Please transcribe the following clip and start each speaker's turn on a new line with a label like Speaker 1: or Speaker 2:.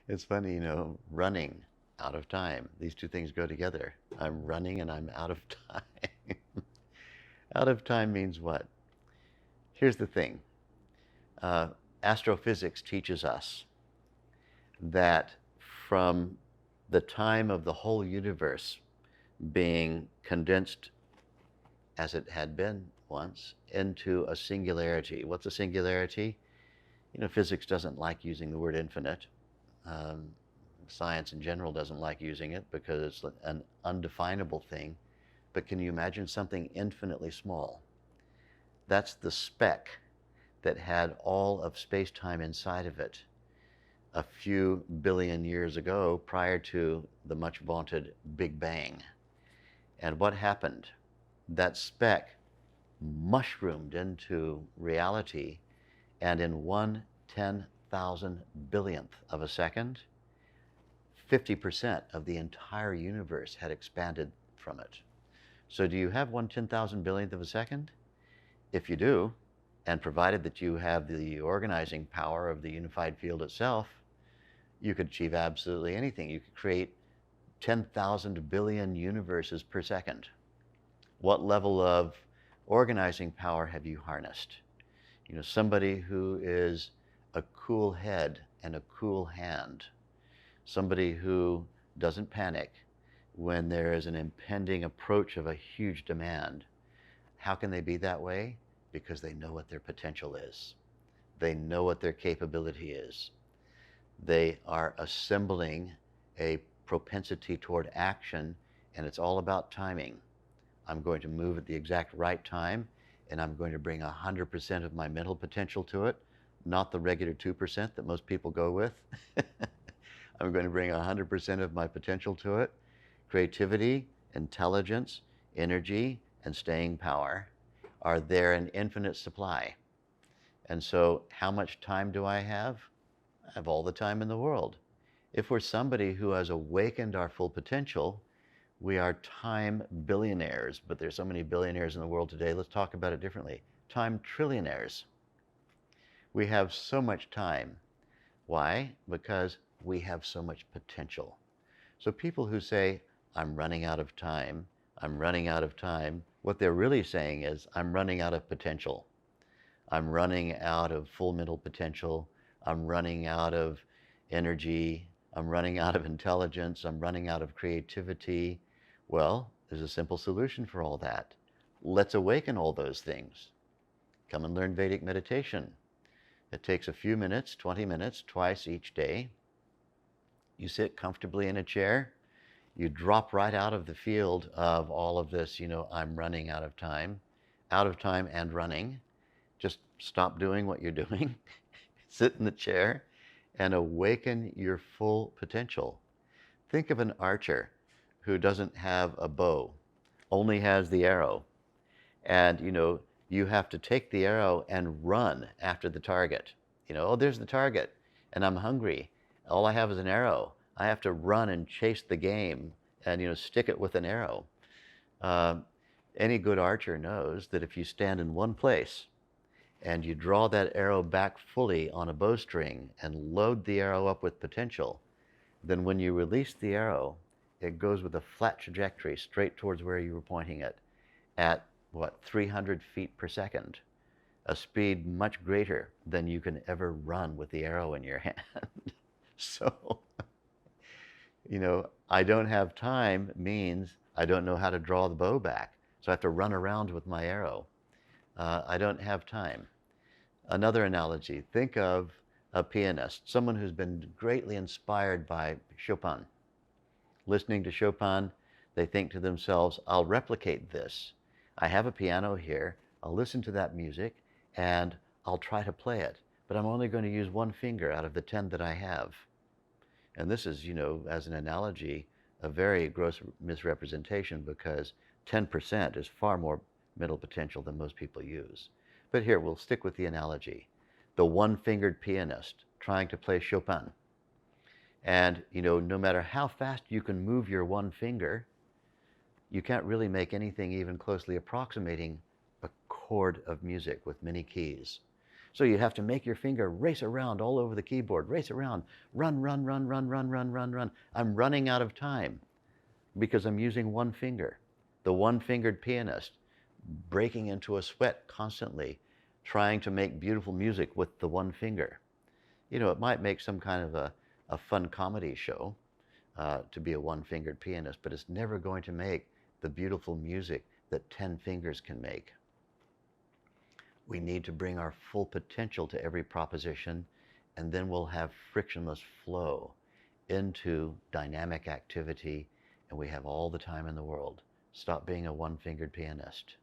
Speaker 1: It's funny, running, out of time. These two things go together. I'm running and I'm out of time. Out of time means what? Here's the thing. Uh, Astrophysics teaches us that from the time of the whole universe being condensed as it had been once into a singularity. What's a singularity? Physics doesn't like using the word infinite. Um, Science in general doesn't like using it because it's an undefinable thing. But can you imagine something infinitely small? That's the speck that had all of space-time inside of it a few billion years ago prior to the much vaunted Big Bang. And what happened? That speck mushroomed into reality, and in 1/10,000 billionth of a second, 50% of the entire universe had expanded from it. So do you have 1/10,000 billionth of a second? If you do, and provided that you have the organizing power of the unified field itself, you could achieve absolutely anything. You could create 10,000 billion universes per second. What level of organizing power have you harnessed? Somebody who is a cool head and a cool hand, somebody who doesn't panic when there is an impending approach of a huge demand. How can they be that way? Because they know what their potential is. They know what their capability is. They are assembling a propensity toward action, and it's all about timing. I'm going to move at the exact right time, and I'm going to bring 100% of my mental potential to it, not the regular 2% that most people go with. I'm going to bring 100% of my potential to it. Creativity, intelligence, energy, and staying power are there in infinite supply. And so how much time do I have? I have all the time in the world. If we're somebody who has awakened our full potential, we are time billionaires, but there's so many billionaires in the world today. Let's talk about it differently. Time trillionaires. We have so much time. Why? Because we have so much potential. So people who say, I'm running out of time, I'm running out of time, what they're really saying is, I'm running out of potential. I'm running out of full mental potential. I'm running out of energy. I'm running out of intelligence. I'm running out of creativity. Well, there's a simple solution for all that. Let's awaken all those things. Come and learn Vedic meditation. It takes a few minutes, 20 minutes, twice each day. You sit comfortably in a chair. You drop right out of the field of all of this, I'm running out of time and running. Just stop doing what you're doing, sit in the chair, and awaken your full potential. Think of an archer who doesn't have a bow, only has the arrow. And you have to take the arrow and run after the target. Oh, there's the target, and I'm hungry. All I have is an arrow. I have to run and chase the game and stick it with an arrow. Uh, any good archer knows that if you stand in one place and you draw that arrow back fully on a bowstring and load the arrow up with potential, then when you release the arrow, it goes with a flat trajectory straight towards where you were pointing it at, 300 feet per second, a speed much greater than you can ever run with the arrow in your hand. So, I don't have time means I don't know how to draw the bow back. So I have to run around with my arrow. I don't have time. Another analogy, think of a pianist, someone who's been greatly inspired by Chopin. Listening to Chopin, they think to themselves, I'll replicate this. I have a piano here, I'll listen to that music, and I'll try to play it. But I'm only going to use one finger out of the 10 that I have. And this is, as an analogy, a very gross misrepresentation because 10% is far more mental potential than most people use. But here, we'll stick with the analogy. The one-fingered pianist trying to play Chopin. And, no matter how fast you can move your one finger, you can't really make anything even closely approximating a chord of music with many keys. So you have to make your finger race around all over the keyboard, race around, run, run, run, run, run, run, run, run. I'm running out of time because I'm using one finger. The one-fingered pianist breaking into a sweat constantly, trying to make beautiful music with the one finger. You know, it might make some kind of a fun comedy show to be a one-fingered pianist, but it's never going to make the beautiful music that 10 fingers can make. We need to bring our full potential to every proposition, and then we'll have frictionless flow into dynamic activity, and we have all the time in the world. Stop being a one-fingered pianist.